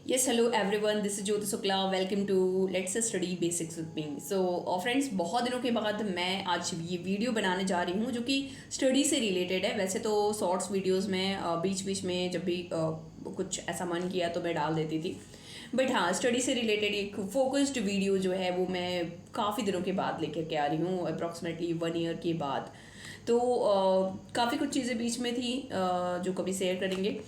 Yes, hello everyone. This is Jyoti Shukla. Welcome to Let's Study Basics with me. So, friends, बहुत दिनों के बाद मैं आज ये वीडियो बनाने जा रही हूँ जो कि स्टडी से रिलेटेड है। वैसे तो शॉर्ट्स वीडियोस में बीच बीच में जब भी कुछ ऐसा मन किया तो मैं डाल देती थी, बट हाँ, स्टडी से रिलेटेड एक फोकस्ड वीडियो जो है वो मैं काफ़ी दिनों के बाद लेकर के आ रही हूँ, अप्रॉक्सीमेटली 1 ईयर के बाद। तो काफ़ी कुछ चीज़ें बीच में थी जो कभी शेयर करेंगे।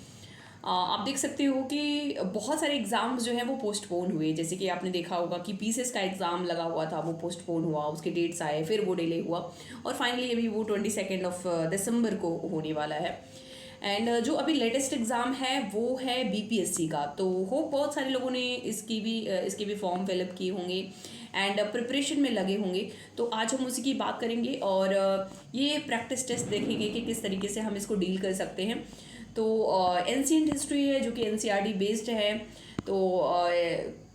आप देख सकते हो कि बहुत सारे एग्ज़ाम्स जो हैं वो पोस्टपोन हुए। जैसे कि आपने देखा होगा कि पीसीएस का एग्ज़ाम लगा हुआ था, वो पोस्टपोन हुआ, उसके डेट्स आए, फिर वो डिले हुआ और फाइनली अभी वो 22 दिसंबर को होने वाला है। एंड जो अभी लेटेस्ट एग्ज़ाम है वो है बीपीएससी का। तो होप बहुत सारे लोगों ने इसके भी फॉर्म फिलअप किए होंगे एंड प्रिपरेशन में लगे होंगे। तो आज हम उसी की बात करेंगे और ये प्रैक्टिस टेस्ट देखेंगे कि किस तरीके से हम इसको डील कर सकते हैं। तो एंशिएंट हिस्ट्री है जो कि एनसीईआरटी बेस्ड है। तो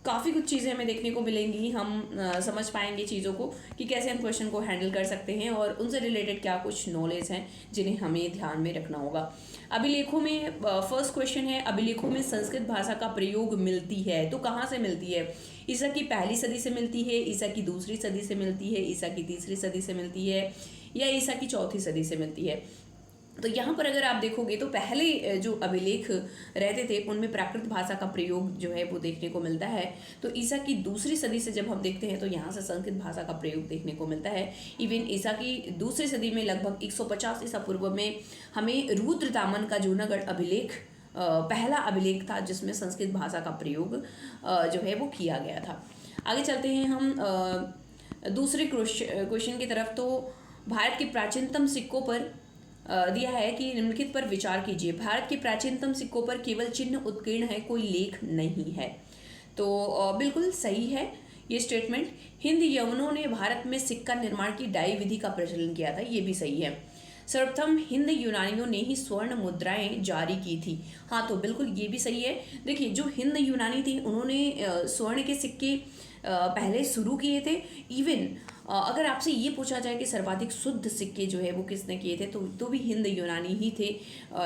काफ़ी कुछ चीज़ें हमें देखने को मिलेंगी। हम समझ पाएंगे चीज़ों को कि कैसे हम क्वेश्चन को हैंडल कर सकते हैं और उनसे रिलेटेड क्या कुछ नॉलेज हैं जिन्हें हमें ध्यान में रखना होगा। अभिलेखों में फर्स्ट क्वेश्चन है, अभिलेखों में संस्कृत भाषा का प्रयोग मिलती है तो कहाँ से मिलती है? ईसा की पहली सदी से मिलती है, ईसा की दूसरी सदी से मिलती है, ईसा की तीसरी सदी से मिलती है या ईसा की चौथी सदी से मिलती है? तो यहाँ पर अगर आप देखोगे तो पहले जो अभिलेख रहते थे उनमें प्राकृत भाषा का प्रयोग जो है वो देखने को मिलता है। तो ईसा की दूसरी सदी से जब हम देखते हैं तो यहाँ से संस्कृत भाषा का प्रयोग देखने को मिलता है। इवन ईसा की दूसरी सदी में लगभग 150 ईसा पूर्व में हमें रुद्रतामन का जूनागढ़ अभिलेख पहला अभिलेख था जिसमें संस्कृत भाषा का प्रयोग जो है वो किया गया था। आगे चलते हैं हम दूसरे क्वेश्चन की तरफ। तो भारत के प्राचीनतम सिक्कों पर दिया है कि निम्नलिखित पर विचार कीजिए। भारत के प्राचीनतम सिक्कों पर केवल चिन्ह उत्कीर्ण है, कोई लेख नहीं है। तो बिल्कुल सही है ये स्टेटमेंट। हिंद यवनों ने भारत में सिक्का निर्माण की डाई विधि का प्रचलन किया था, ये भी सही है। सर्वप्रथम हिंद यूनानियों ने ही स्वर्ण मुद्राएं जारी की थी। हाँ, तो बिल्कुल ये भी सही है। देखिए, जो हिंद यूनानी थी उन्होंने स्वर्ण के सिक्के पहले शुरू किए थे। इवन अगर आपसे ये पूछा जाए कि सर्वाधिक शुद्ध सिक्के जो है वो किसने किए थे तो भी हिंद यूनानी ही थे।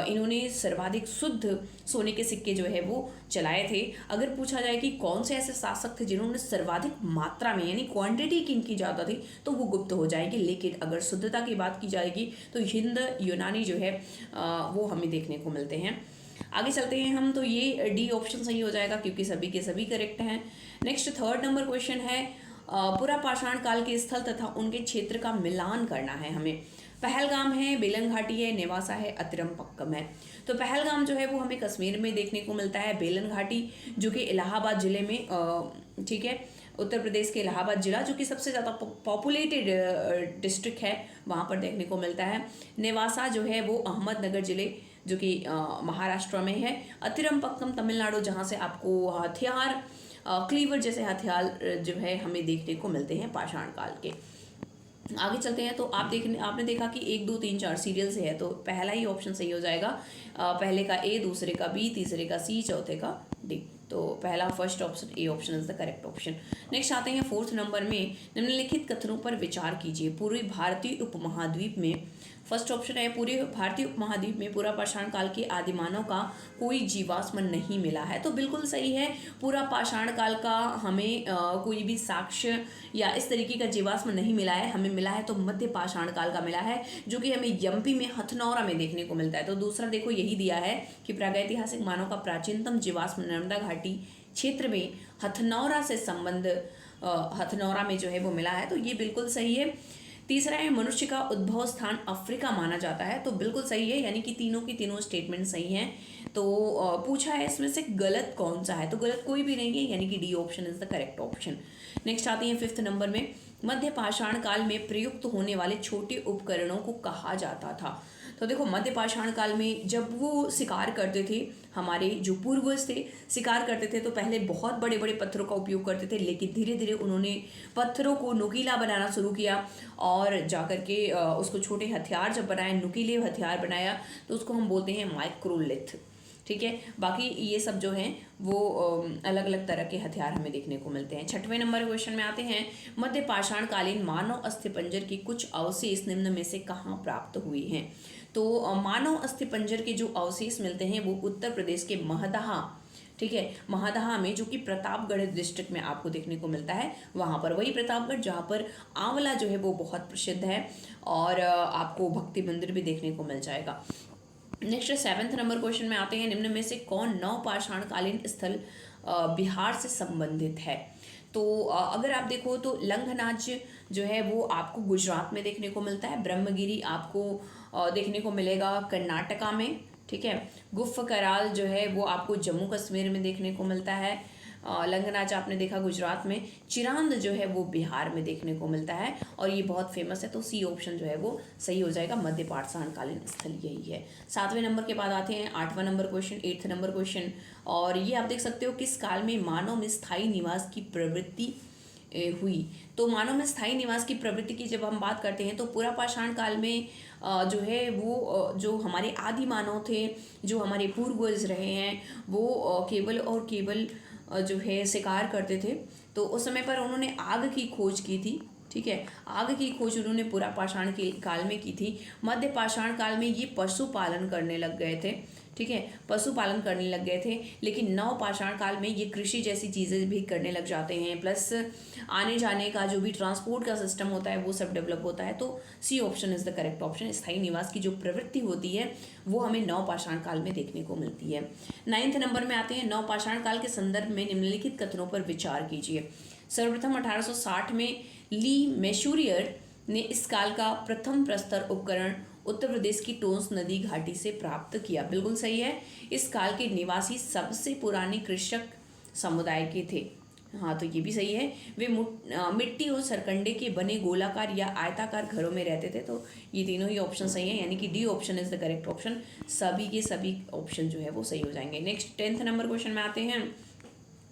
इन्होंने सर्वाधिक शुद्ध सोने के सिक्के जो है वो चलाए थे। अगर पूछा जाए कि कौन से ऐसे शासक थे जिन्होंने सर्वाधिक मात्रा में यानी क्वांटिटी किनकी ज़्यादा थी तो वो गुप्त हो जाएगी। लेकिन अगर शुद्धता की बात की जाएगी तो हिंद यूनानी जो है वो हमें देखने को मिलते हैं। आगे चलते हैं हम। तो ये डी ऑप्शन सही हो जाएगा क्योंकि सभी के सभी करेक्ट हैं। नेक्स्ट थर्ड नंबर क्वेश्चन है, पूरा पाषाण काल के स्थल तथा उनके क्षेत्र का मिलान करना है हमें। पहलगाम है, बेलन घाटी है, नेवासा है, अतिरमपक्कम है। तो पहलगाम जो है वो हमें कश्मीर में देखने को मिलता है। बेलन घाटी जो कि इलाहाबाद जिले में ठीक है, उत्तर प्रदेश के इलाहाबाद जिला जो कि सबसे ज़्यादा पॉपुलेटेड डिस्ट्रिक्ट है वहाँ पर देखने को मिलता है। नेवासा जो है वो अहमदनगर जिले जो कि महाराष्ट्र में है। अतिरमपक्कम तमिलनाडु जहाँ से आपको हथियार क्लीवर जैसे हथियार जो है हमें देखने को मिलते हैं पाषाण काल के। आगे चलते हैं। तो आपने देखा कि 1 2 3 4 सीरियल से है तो पहला ही ऑप्शन सही हो जाएगा। पहले का ए, दूसरे का बी, तीसरे का सी, चौथे का डी। तो पहला first option A option is the correct option. Next आते हैं फोर्थ नंबर में, निम्नलिखित कथनों पर विचार कीजिए। पूर्वी भारतीय उपमहाद्वीप में फर्स्ट ऑप्शन है, पूरे भारतीय उपमहाद्वीप में पूरा पाषाण काल के आदिमानव का कोई जीवाश्म नहीं मिला है। तो बिल्कुल सही है, पूरा पाषाण काल का हमें कोई भी साक्ष्य या इस तरीके का जीवाश्म नहीं मिला है। हमें मिला है तो मध्य पाषाण काल का मिला है जो कि हमें एमपी में हथनौरा में देखने को मिलता है। तो दूसरा देखो यही दिया है कि प्रागैतिहासिक मानव का प्राचीनतम जीवाश्म नर्मदा घाटी क्षेत्र में हथनौरा से संबंध हथनौरा में जो है वो मिला है। तो ये बिल्कुल सही है। तीसरा है, मनुष्य का उद्भव स्थान अफ्रीका माना जाता है। तो बिल्कुल सही है, यानी कि तीनों की तीनों स्टेटमेंट सही हैं। तो पूछा है इसमें से गलत कौन सा है, तो गलत कोई भी नहीं है, यानी कि D option is the correct option. Next आती है फिफ्थ नंबर में, मध्य पाषाण काल में प्रयुक्त होने वाले छोटे उपकरणों को कहा जाता था। तो देखो, मध्य पाषाण काल में जब वो शिकार करते थे, हमारे जो पूर्वज थे शिकार करते थे तो पहले बहुत बड़े बड़े पत्थरों का उपयोग करते थे, लेकिन धीरे धीरे उन्होंने पत्थरों को नुकीला बनाना शुरू किया और जाकर के उसको छोटे हथियार जब बनाए, नुकीले हथियार बनाया, तो उसको हम बोलते हैं माइक्रोलिथ। ठीक है, बाकी ये सब जो हैं वो अलग अलग तरह के हथियार हमें देखने को मिलते हैं। छठवें नंबर क्वेश्चन में आते हैं, मध्य पाषाण कालीन मानव अस्थिपंजर की कुछ अवशेष निम्न में से कहाँ प्राप्त हुए हैं? तो मानव अस्थिपंजर के जो अवशेष मिलते हैं वो उत्तर प्रदेश के महदहा ठीक है, महादहा में, जो कि प्रतापगढ़ डिस्ट्रिक्ट में आपको देखने को मिलता है, वहाँ पर, वही प्रतापगढ़ जहाँ पर आंवला जो है वो बहुत प्रसिद्ध है, और आपको भक्ति मंदिर भी देखने को मिल जाएगा। नेक्स्ट 7th नंबर क्वेश्चन में आते हैं, निम्न में से कौन नवपाषाणकालीन स्थल बिहार से संबंधित है? तो अगर आप देखो तो लंघनाज जो है वो आपको गुजरात में देखने को मिलता है, ब्रह्मगिरी आपको देखने को मिलेगा कर्नाटका में, ठीक है, गुफ कराल जो है वो आपको जम्मू कश्मीर में देखने को मिलता है, लंघनाच आपने देखा गुजरात में, चिरांद जो है वो बिहार में देखने को मिलता है, और ये बहुत फेमस है, तो सी ऑप्शन जो है वो सही हो जाएगा, मध्य पाषाणकालीन स्थल यही है। 7वें नंबर के बाद आते हैं 8वां number question, 8th number question, और ये आप देख सकते हो, किस काल में मानव में स्थायी निवास की प्रवृत्ति हुई? तो मानव में स्थायी निवास की प्रवृत्ति की जब हम बात करते हैं तो पूरा पाषाण काल में जो है वो जो हमारे आदि मानव थे, जो हमारे पूर्वज रहे हैं, वो केवल और केवल जो है शिकार करते थे। तो उस समय पर उन्होंने आग की खोज की थी, ठीक है, आग की खोज उन्होंने पूरा पाषाण के काल में की थी। मध्य पाषाण काल में ये पशुपालन करने लग गए थे, ठीक है, पशुपालन करने लग गए थे, लेकिन नव पाषाण काल में ये कृषि जैसी चीज़ें भी करने लग जाते हैं, प्लस आने जाने का जो भी ट्रांसपोर्ट का सिस्टम होता है वो सब डेवलप होता है। तो C option is the correct option. स्थायी निवास की जो प्रवृत्ति होती है वो हमें नव पाषाण काल में देखने को मिलती है। 9th नंबर में आते हैं, नव पाषाण काल के संदर्भ में निम्नलिखित कथनों पर विचार कीजिए। सर्वप्रथम 1860 में ली मैशूरियर ने इस काल का प्रथम प्रस्तर उपकरण उत्तर प्रदेश की टोंस नदी घाटी से प्राप्त किया। बिल्कुल सही है, इस काल के निवासी सबसे पुराने कृषक समुदाय के थे। हाँ, तो ये भी सही है, वे मिट्टी और सरकंडे के बने गोलाकार या आयताकार घरों में रहते थे। तो ये तीनों ही ऑप्शन सही है, यानी कि D option is the correct option. सभी के सभी ऑप्शन जो है वो सही हो जाएंगे। नेक्स्ट 10th नंबर क्वेश्चन में आते हैं,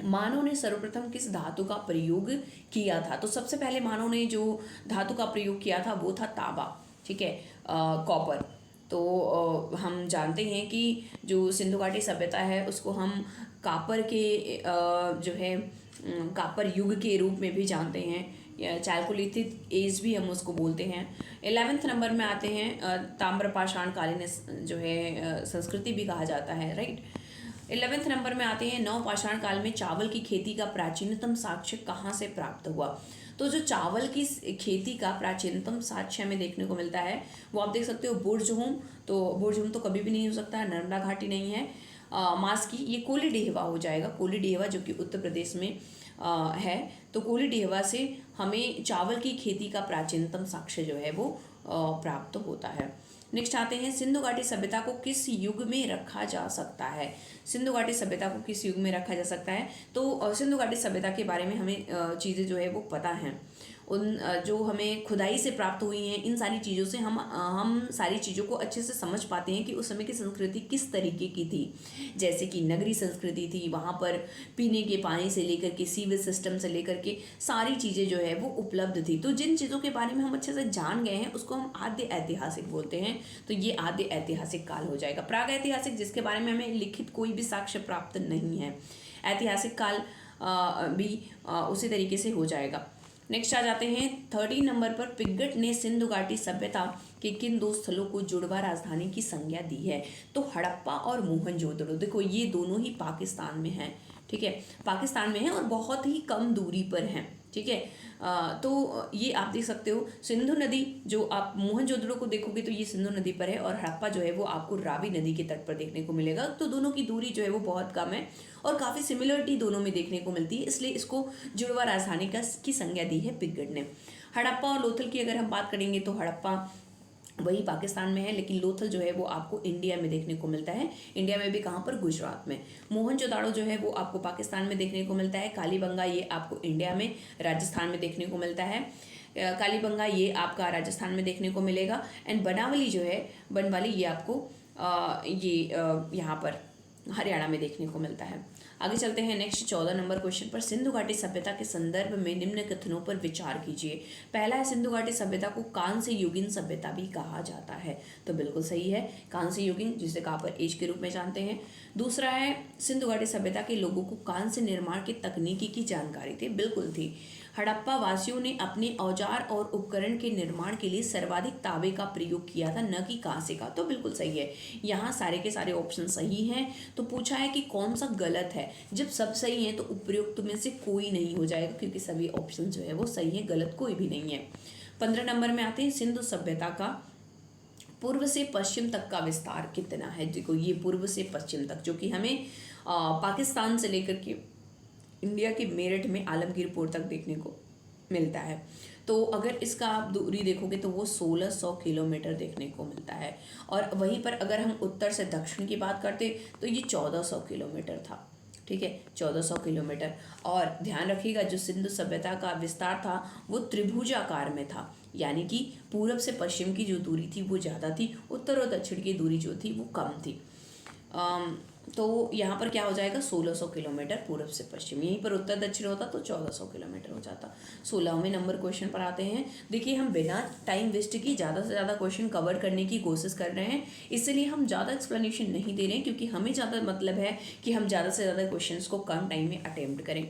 मानव ने सर्वप्रथम किस धातु का प्रयोग किया था? तो सबसे पहले मानव ने जो धातु का प्रयोग किया था वो था तांबा, ठीक है, कॉपर। तो हम जानते हैं कि जो सिंधु घाटी सभ्यता है उसको हम कापर के जो है कापर युग के रूप में भी जानते हैं, या चालकोलिथिक एज भी हम उसको बोलते हैं। 11th नंबर में आते हैं, ताम्रपाषाण कालीन जो है संस्कृति भी कहा जाता है, राइट। 11th नंबर में आते हैं, नव पाषाण काल में चावल की खेती का प्राचीनतम साक्ष्य कहाँ से प्राप्त हुआ? तो जो चावल की खेती का प्राचीनतम साक्ष्य हमें देखने को मिलता है वो आप देख सकते हो बुर्जहुम। तो बुर्जहुम तो कभी भी नहीं हो सकता, नर्मदा घाटी नहीं है। मास्की, ये कोलीडेहवा हो जाएगा, कोलीडेहवा जो कि उत्तर प्रदेश में है। तो कोलीडेहवा से हमें चावल की खेती का प्राचीनतम साक्ष्य जो है वो प्राप्त होता है। नेक्स्ट आते हैं, सिंधु घाटी सभ्यता को किस युग में रखा जा सकता है? सिंधु घाटी सभ्यता को किस युग में रखा जा सकता है? तो सिंधु घाटी सभ्यता के बारे में हमें चीज़ें जो है वो पता हैं, उन जो हमें खुदाई से प्राप्त हुई हैं, इन सारी चीज़ों से हम सारी चीज़ों को अच्छे से समझ पाते हैं कि उस समय की संस्कृति किस तरीके की थी। जैसे कि नगरी संस्कृति थी, वहाँ पर पीने के पानी से लेकर के सीवेज सिस्टम से लेकर के सारी चीज़ें जो है वो उपलब्ध थी। तो जिन चीज़ों के बारे में हम अच्छे से जान गए हैं उसको हम आद्य ऐतिहासिक बोलते हैं। तो ये आद्य ऐतिहासिक काल हो जाएगा। प्राग ऐतिहासिक, जिसके बारे में हमें लिखित कोई भी साक्ष्य प्राप्त नहीं है। ऐतिहासिक काल भी उसी तरीके से हो जाएगा। नेक्स्ट आ जाते हैं 13 नंबर पर, पिगट ने सिंधु घाटी सभ्यता के किन दो स्थलों को जुड़वा राजधानी की संज्ञा दी है? तो हड़प्पा और मोहनजोदड़ो। देखो ये दोनों ही पाकिस्तान में हैं, ठीक है, पाकिस्तान में है और बहुत ही कम दूरी पर हैं, ठीक है। तो ये आप देख सकते हो, सिंधु नदी जो आप मोहनजोदड़ो को देखोगे तो ये सिंधु नदी पर है, और हड़प्पा जो है वो आपको रावी नदी के तट पर देखने को मिलेगा। तो दोनों की दूरी जो है वो बहुत कम है और काफ़ी सिमिलरिटी दोनों में देखने को मिलती है, इसलिए इसको जुड़वा राजधानी की संज्ञा दी है पिगट ने। हड़प्पा और लोथल की अगर हम बात करेंगे तो हड़प्पा वही पाकिस्तान में है, लेकिन लोथल जो है वो आपको इंडिया में देखने को मिलता है। इंडिया में भी कहाँ पर? गुजरात में। मोहनजोदाड़ो जो है वो आपको पाकिस्तान में देखने को मिलता है। कालीबंगा ये आपको इंडिया में राजस्थान में देखने को मिलता है। कालीबंगा ये आपका राजस्थान में देखने को मिलेगा। एंड बनावली जो है, बनवाली ये आपको यहाँ पर हरियाणा में देखने को मिलता है। आगे चलते हैं नेक्स्ट 14 नंबर क्वेश्चन पर, सिंधु घाटी सभ्यता के संदर्भ में निम्न कथनों पर विचार कीजिए। पहला है, सिंधु घाटी सभ्यता को कांस्य युगीन सभ्यता भी कहा जाता है। तो बिल्कुल सही है, कांस्य युगीन, जिसे कापर एज के रूप में जानते हैं। दूसरा है, सिंधु घाटी सभ्यता के लोगों को कांस्य निर्माण की तकनीकी की जानकारी थी। बिल्कुल थी। हड़प्पा वासियों ने अपने औजार और उपकरण के निर्माण के लिए सर्वाधिक तांबे का प्रयोग किया था, न कि कांसे का। तो बिल्कुल सही है, यहाँ सारे के सारे ऑप्शन सही हैं। तो पूछा है कि कौन सा गलत है। जब सब सही है तो उपयुक्त में से कोई नहीं हो जाएगा, क्योंकि सभी ऑप्शन जो है वो सही है, गलत कोई भी नहीं है। 15 नंबर में आते हैं, सिंधु सभ्यता का पूर्व से पश्चिम तक का विस्तार कितना है। देखो ये पूर्व से पश्चिम तक, जो कि हमें पाकिस्तान से लेकर के इंडिया के मेरठ में आलमगीर पोर्ट तक देखने को मिलता है। तो अगर इसका आप दूरी देखोगे तो वो 1600 किलोमीटर देखने को मिलता है। और वहीं पर अगर हम उत्तर से दक्षिण की बात करते तो ये 1400 किलोमीटर था। ठीक है, 1400 किलोमीटर। और ध्यान रखिएगा, जो सिंधु सभ्यता का विस्तार था वो त्रिभुजाकार में था, यानी कि पूरब से पश्चिम की जो दूरी थी वो ज़्यादा थी, उत्तर और दक्षिण की दूरी जो थी वो कम थी। तो यहाँ पर क्या हो जाएगा, 1600 किलोमीटर पूरब से पश्चिम। यहीं पर उत्तर दक्षिण होता तो 1400 किलोमीटर हो जाता। 16वें नंबर क्वेश्चन पर आते हैं। देखिए हम बिना टाइम वेस्ट की ज़्यादा से ज़्यादा क्वेश्चन कवर करने की कोशिश कर रहे हैं, इसलिए हम ज़्यादा एक्सप्लेनेशन नहीं दे रहे हैं, क्योंकि हमें ज़्यादा मतलब है कि हम ज़्यादा से ज़्यादा क्वेश्चन को कम टाइम में अटेम्प्ट करें।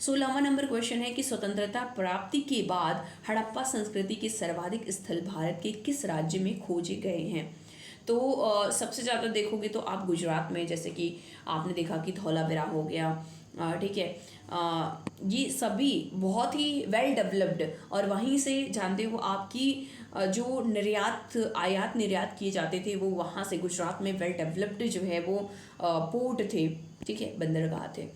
16वां नंबर क्वेश्चन है कि स्वतंत्रता प्राप्ति के बाद हड़प्पा संस्कृति के सर्वाधिक स्थल भारत के किस राज्य में खोजे गए हैं। तो सबसे ज़्यादा देखोगे तो आप गुजरात में, जैसे कि आपने देखा कि धौलावीरा हो गया, ठीक है, ये सभी बहुत ही वेल डेवलप्ड। और वहीं से जानते हो आपकी जो निर्यात आयात निर्यात किए जाते थे वो वहाँ से, गुजरात में वेल डेवलप्ड जो है वो पोर्ट थे, ठीक है, बंदरगाह थे।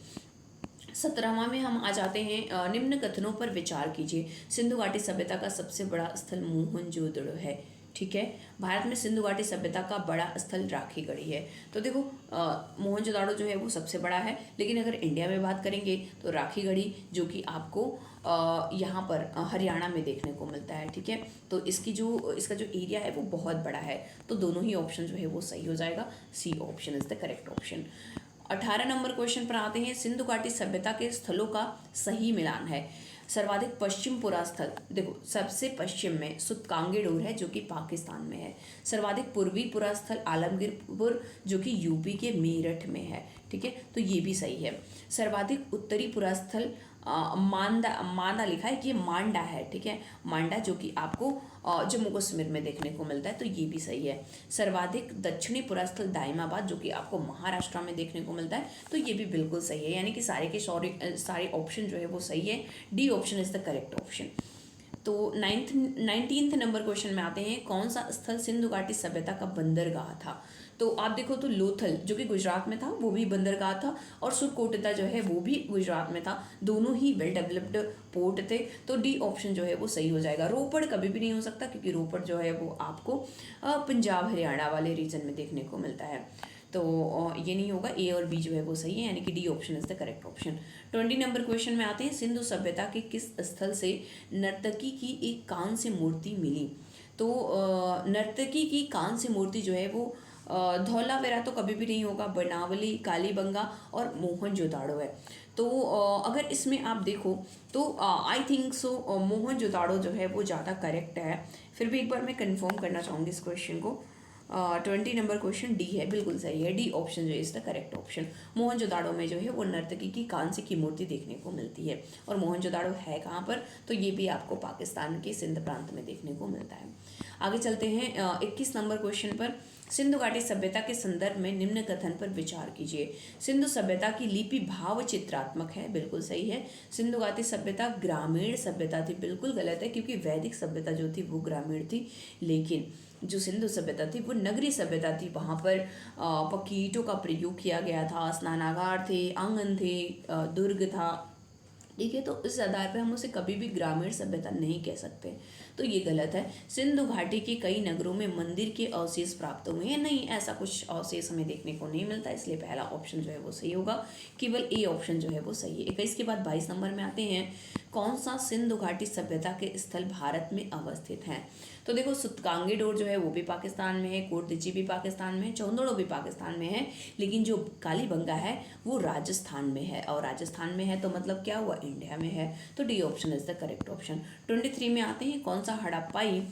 17वां में हम आ जाते हैं, निम्न कथनों पर विचार कीजिए। सिंधु घाटी सभ्यता का सबसे बड़ा स्थल मोहनजोदड़ो है। ठीक है, भारत में सिंधु घाटी सभ्यता का बड़ा स्थल राखीगढ़ी है। तो देखो मोहनजोदाड़ो जो है वो सबसे बड़ा है, लेकिन अगर इंडिया में बात करेंगे तो राखीगढ़ी जो कि आपको यहाँ पर हरियाणा में देखने को मिलता है। ठीक है, तो इसका जो एरिया है वो बहुत बड़ा है। तो दोनों ही ऑप्शन जो है वो सही हो जाएगा। C option is the correct option. 18 number question पर आते हैं, सिंधु घाटी सभ्यता के स्थलों का सही मिलान है। सर्वाधिक पश्चिम पुरा स्थल, देखो सबसे पश्चिम में सुतकांगेडोर है जो कि पाकिस्तान में है। सर्वाधिक पूर्वी पुरा स्थल आलमगीरपुर जो कि यूपी के मेरठ में है। ठीक है, तो ये भी सही है। सर्वाधिक उत्तरी पुरा स्थल मांडा लिखा है कि मांडा है। ठीक है, मांडा जो कि आपको जम्मू कश्मीर में देखने को मिलता है, तो ये भी सही है। सर्वाधिक दक्षिणी पुरास्थल दाइमाबाद जो कि आपको महाराष्ट्र में देखने को मिलता है, तो ये भी बिल्कुल सही है। यानी कि सारे ऑप्शन जो है वो सही है। D option is the correct option. तो 19th नंबर क्वेश्चन में आते हैं, कौन सा स्थल सिंधु घाटी सभ्यता का बंदरगाह था। तो आप देखो तो लोथल जो कि गुजरात में था वो भी बंदरगाह था, और सुरकोटदा जो है वो भी गुजरात में था। दोनों ही वेल डेवलप्ड पोर्ट थे। तो डी ऑप्शन जो है वो सही हो जाएगा। रोपड़ कभी भी नहीं हो सकता, क्योंकि रोपड़ जो है वो आपको पंजाब हरियाणा वाले रीजन में देखने को मिलता है। तो ये नहीं होगा, ए और बी जो है वो सही है, यानी कि D option is the correct option. 20 number question में आते हैं, सिंधु सभ्यता के किस स्थल से नर्तकी की एक कांस्य मूर्ति मिली। तो नर्तकी की कांस्य मूर्ति जो है वो धौलावीरा तो कभी भी नहीं होगा, बनावली, कालीबंगा और मोहनजोदाड़ो है। तो अगर इसमें आप देखो तो आई थिंक सो मोहनजोदाड़ो जो है वो ज़्यादा करेक्ट है। फिर भी एक बार मैं कंफर्म करना चाहूँगी इस क्वेश्चन को। 20 नंबर क्वेश्चन डी है, बिल्कुल सही है। डी ऑप्शन जो है is the correct option. Mohenjodaro में जो है वो नर्तकी की कांस्य की मूर्ति देखने को मिलती है। और मोहनजोदाड़ो है कहाँ पर, तो ये भी आपको पाकिस्तान के सिंध प्रांत में देखने को मिलता है। आगे चलते हैं 21 नंबर क्वेश्चन पर, सिंधु घाटी सभ्यता के संदर्भ में निम्न कथन पर विचार कीजिए। सिंधु सभ्यता की लिपि भाव चित्रात्मक है, बिल्कुल सही है। सिंधु घाटी सभ्यता ग्रामीण सभ्यता थी, बिल्कुल गलत है, क्योंकि वैदिक सभ्यता जो थी वो ग्रामीण थी। लेकिन जो सिंधु सभ्यता थी वो नगरी सभ्यता थी। वहाँ पर पक्की ईंटों का प्रयोग किया गया था, स्नानागार थे, आंगन थे, दुर्ग था। ठीक है, तो इस आधार पे हम उसे कभी भी ग्रामीण सभ्यता नहीं कह सकते, तो ये गलत है। सिंधु घाटी के कई नगरों में मंदिर के अवशेष प्राप्त हुए हैं, नहीं ऐसा कुछ अवशेष हमें देखने को नहीं मिलता, इसलिए पहला ऑप्शन जो है वो सही होगा। केवल ए ऑप्शन जो है वो सही है। 21 के बाद 22 नंबर में आते हैं, कौन सा सिंधु घाटी सभ्यता के स्थल भारत में अवस्थित हैं। तो देखो सुतकांगेडोर जो है वो भी पाकिस्तान में है, कोटदीची भी पाकिस्तान में है, चौंदड़ो भी पाकिस्तान में है, लेकिन जो कालीबंगा है वो राजस्थान में है। और राजस्थान में है तो मतलब क्या हुआ, इंडिया में है। तो D option is the correct option. 23 में आते हैं, कौन सा हड़प्पाई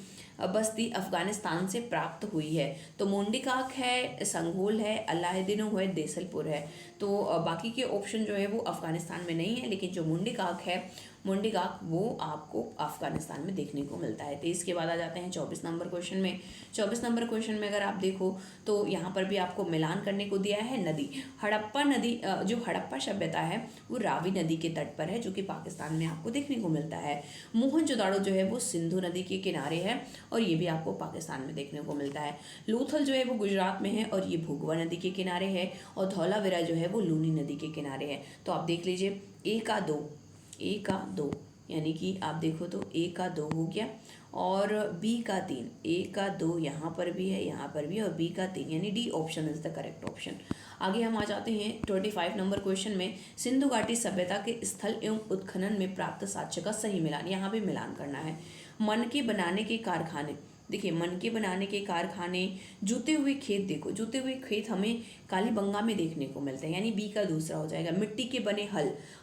बस्ती अफगानिस्तान से प्राप्त हुई है। तो मोंडिकाक है, संघोल है, अलाउद्दीनो है, देसलपुर है। तो बाकी के ऑप्शन जो है वो अफगानिस्तान में नहीं है, लेकिन जो मुंडिकाक है, मुंडिकाक वो आपको अफगानिस्तान में देखने को मिलता है। 23 के बाद आ जाते हैं 24 नंबर क्वेश्चन में। 24 नंबर क्वेश्चन में अगर आप देखो तो यहाँ पर भी आपको मिलान करने को दिया है नदी। हड़प्पा नदी, जो हड़प्पा सभ्यता है वो रावी नदी के तट पर है, जो कि पाकिस्तान में आपको देखने को मिलता है। मोहनजोदाड़ो जो है वो सिंधु नदी के किनारे है और ये भी आपको पाकिस्तान में देखने को मिलता है। लोथल जो है वो गुजरात में है और ये भूगवा नदी के किनारे है। और धौलावीरा जो है वो लूनी नदी के किनारे है। तो आप देख लीजिए ए का दो, यानी कि आप देखो तो ए का 2 हो गया और बी का 3। ए का 2 यहाँ पर भी है, यहाँ पर भी, और बी का 3, यानी D option is the correct option. आगे हम आ जाते हैं 25 नंबर क्वेश्चन में। सिंधु घाटी सभ्यता के स्थल एवं उत्खनन में प्राप्त साक्ष्य का सही मिलान। यहाँ भी मिलान करना है। मन के बनाने के कारखाने, देखिए मन के बनाने के कारखाने, जूते हुए खेत, देखो जूते हुए खेत हमें कालीबंगा में देखने को मिलते हैं, यानी बी का दूसरा हो जाएगा। मिट्टी के बने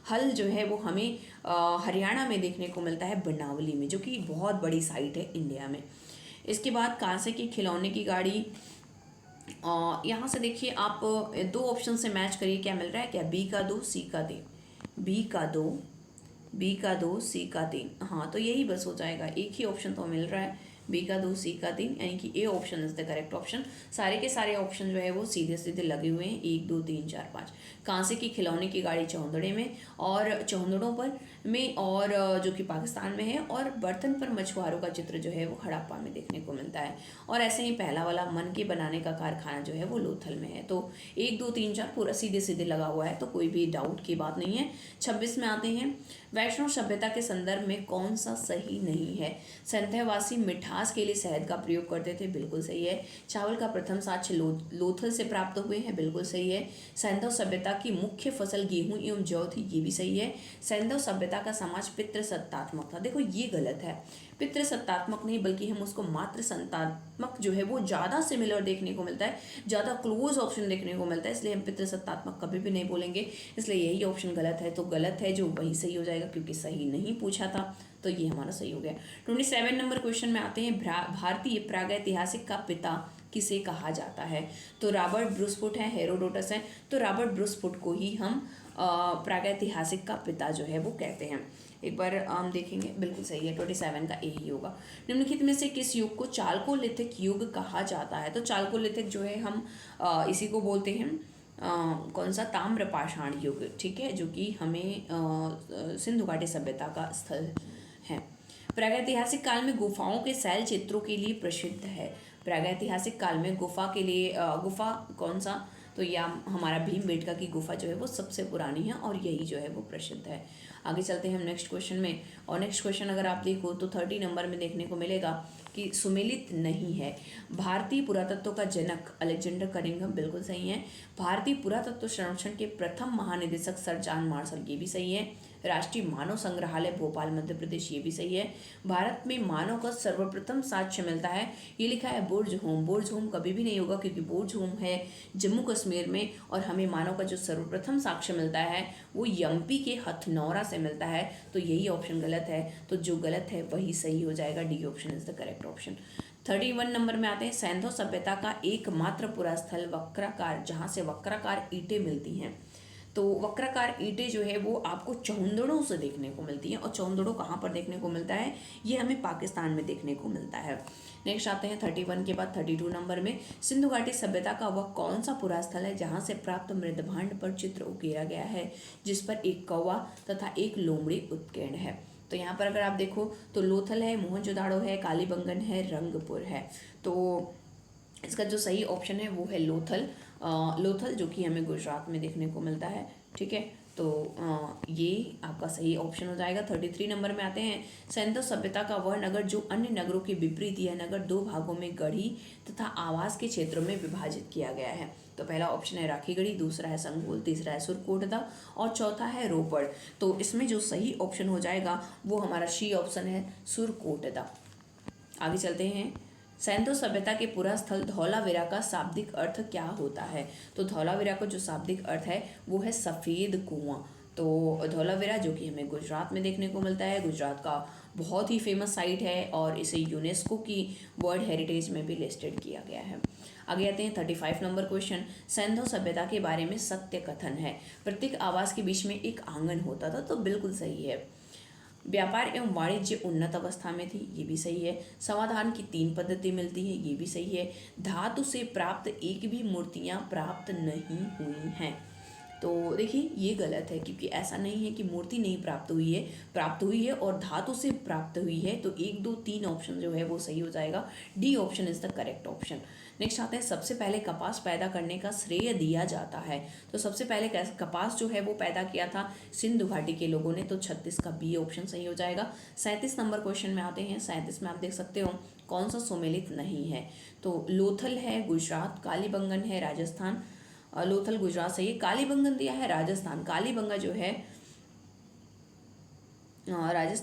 हल जो है वो हमें हरियाणा में देखने को मिलता है, बनावली में, जो कि बहुत बड़ी साइट है इंडिया में। इसके बाद कांसे के खिलौने की गाड़ी, यहाँ से देखिए आप 2 ऑप्शन से मैच करिए क्या मिल रहा है, क्या बी का 2 सी का 3, बी का 2 सी का 3। हाँ तो यही बस हो जाएगा, एक ही ऑप्शन तो मिल रहा है, बी का 2 सी का 3, यानी कि A option is the correct option. सारे के सारे ऑप्शन जो है वो सीधे सीधे लगे हुए हैं, 1 2 3 4 5। कांसे की खिलौने की गाड़ी चौंदड़े में और चौंदड़ों पर में, और जो कि पाकिस्तान में है, और बर्तन पर मछुआरों का चित्र जो है वो हड़प्पा में देखने को मिलता है। और ऐसे ही पहला वाला मन के बनाने का कारखाना जो है वो लोथल में है। तो 1 2 3 4 पूरा सीधे सीधे लगा हुआ है, तो कोई भी डाउट की बात नहीं है। 26 में आते हैं। वैष्णव सभ्यता के संदर्भ में कौन सा सही नहीं है। संध्यावासी मिठास के लिए शहद का प्रयोग करते थे, बिल्कुल सही है। चावल का प्रथम साक्ष्य लोथल से प्राप्त हुए हैं, बिल्कुल सही है। सैंधव सभ्यता की मुख्य फसल गेहूं एवं जौ थी, ये भी सही है। सैंधव सभ्यता का समाज पितृसत्तात्मक था, देखो ये गलत है। पितृसत्तात्मक नहीं, बल्कि हम उसको मातृ संतात्मक जो है वो ज़्यादा सिमिलर देखने को मिलता है, ज़्यादा क्लोज ऑप्शन देखने को मिलता है, इसलिए हम पितृसत्तात्मक कभी भी नहीं बोलेंगे, इसलिए यही ऑप्शन गलत है। तो गलत है जो वही सही हो जाएगा, क्योंकि सही नहीं पूछा था, तो ये हमारा सही हो गया। 27 नंबर क्वेश्चन में आते हैं। भारतीय प्रागैतिहासिक का पिता किसे कहा जाता है। तो रॉबर्ट ब्रूसफुट है, हेरोडोटस है, तो रॉबर्ट ब्रूसफुट को ही हम प्रागैतिहासिक का पिता जो है वो कहते हैं। एक बार हम देखेंगे, बिल्कुल सही है, 27 का ए ही होगा। निम्नलिखित में से किस युग को चालकोलिथिक युग कहा जाता है। तो चालकोलिथिक जो है हम इसी को बोलते हैं कौन सा, ताम्रपाषाण युग, ठीक है, जो कि हमें सिंधु घाटी सभ्यता का स्थल है। प्रागैतिहासिक काल में गुफाओं के शैल चित्रों के लिए प्रसिद्ध है। प्रागैतिहासिक काल में गुफा के लिए गुफा कौन सा, तो यह हमारा भीमबेटका की गुफा जो है वो सबसे पुरानी है और यही जो है वो प्रसिद्ध है। आगे चलते हैं हम नेक्स्ट क्वेश्चन में। और नेक्स्ट क्वेश्चन अगर आप देखो तो 30 नंबर में देखने को मिलेगा कि सुमेलित नहीं है। भारतीय पुरातत्व का जनक अलेक्जेंडर कनिंघम, बिल्कुल सही है। भारतीय पुरातत्व संरक्षण के प्रथम महानिदेशक सर जॉन मार्शल, ये भी सही है। राष्ट्रीय मानव संग्रहालय भोपाल मध्य प्रदेश, ये भी सही है। भारत में मानव का सर्वप्रथम साक्ष्य मिलता है, ये लिखा है बुर्ज होम। बुर्ज होम कभी भी नहीं होगा, क्योंकि बुर्ज होम है जम्मू कश्मीर में, और हमें मानव का जो सर्वप्रथम साक्ष्य मिलता है वो एमपी के हथनौरा से मिलता है, तो यही ऑप्शन गलत है। तो जो गलत है वही सही हो जाएगा, D option is the correct option. 31 number में आते हैं। सैंधव सभ्यता का एकमात्र पुरा स्थल वक्राकार, जहाँ से वक्राकार ईंटें मिलती हैं। तो वक्राकार ईंटें जो है वो आपको चौंदड़ों से देखने को मिलती हैं, और चौंदड़ों कहाँ पर देखने को मिलता है, ये हमें पाकिस्तान में देखने को मिलता है। नेक्स्ट आते हैं 31 के बाद 32 नंबर में। सिंधु घाटी सभ्यता का वह कौन सा पुरा स्थल है जहाँ से प्राप्त मृदभांड पर चित्र उकेरा गया है, जिस पर एक कौवा तथा एक लोमड़ी उत्कीर्ण है। तो यहाँ पर अगर आप देखो तो लोथल है, मोहनजोदाड़ो है, कालीबंगन है, रंगपुर है। तो इसका जो सही ऑप्शन है वो है लोथल। लोथल जो कि हमें गुजरात में देखने को मिलता है, ठीक है। तो ये आपका सही ऑप्शन हो जाएगा। 33 नंबर में आते हैं। सैंधव सभ्यता का वह नगर जो अन्य नगरों के विपरीत, यह नगर 2 भागों में गढ़ी तथा आवास के क्षेत्रों में विभाजित किया गया है। तो पहला ऑप्शन है राखीगढ़ी, दूसरा है संगोल, तीसरा है सुरकोटदा और चौथा है रोपड़। तो इसमें जो सही ऑप्शन हो जाएगा वो हमारा सी ऑप्शन है, सुरकोटदा। आगे चलते हैं। सैंधव सभ्यता के पुरा स्थल धौलावीरा का शाब्दिक अर्थ क्या होता है। तो धौलावीरा का जो शाब्दिक अर्थ है वो है सफ़ेद कुआं। तो धौलावीरा जो कि हमें गुजरात में देखने को मिलता है, गुजरात का बहुत ही फेमस साइट है और इसे यूनेस्को की वर्ल्ड हेरिटेज में भी लिस्टेड किया गया है। आगे आते हैं 35 नंबर क्वेश्चन। सिंधु सभ्यता के बारे में सत्य कथन है। प्रत्येक आवास के बीच में एक आंगन होता था, तो बिल्कुल सही है। व्यापार एवं वाणिज्य उन्नत अवस्था में थी, ये भी सही है। समाधान की 3 पद्धति मिलती है, ये भी सही है। धातु से प्राप्त एक भी मूर्तियां प्राप्त नहीं हुई हैं, तो देखिए ये गलत है, क्योंकि ऐसा नहीं है कि मूर्ति नहीं प्राप्त हुई है और धातु से प्राप्त हुई है। तो 1 2 3 ऑप्शन जो है वो सही हो जाएगा। D option is the correct option. Next आता है, सबसे पहले कपास पैदा करने का श्रेय दिया जाता है। तो सबसे पहले कपास जो है वो पैदा किया था सिंधु घाटी के लोगों ने, तो 36 का बी ऑप्शन सही हो जाएगा। 37 नंबर क्वेश्चन में आते हैं। 37 में आप देख सकते हो कौन सा सुमेलित नहीं है। तो लोथल है गुजरात, कालीबंगन है राजस्थान। लोथल गुजरात सही है, कालीबंगन दिया है राजस्थान। कालीबंगा जो है राजस्थान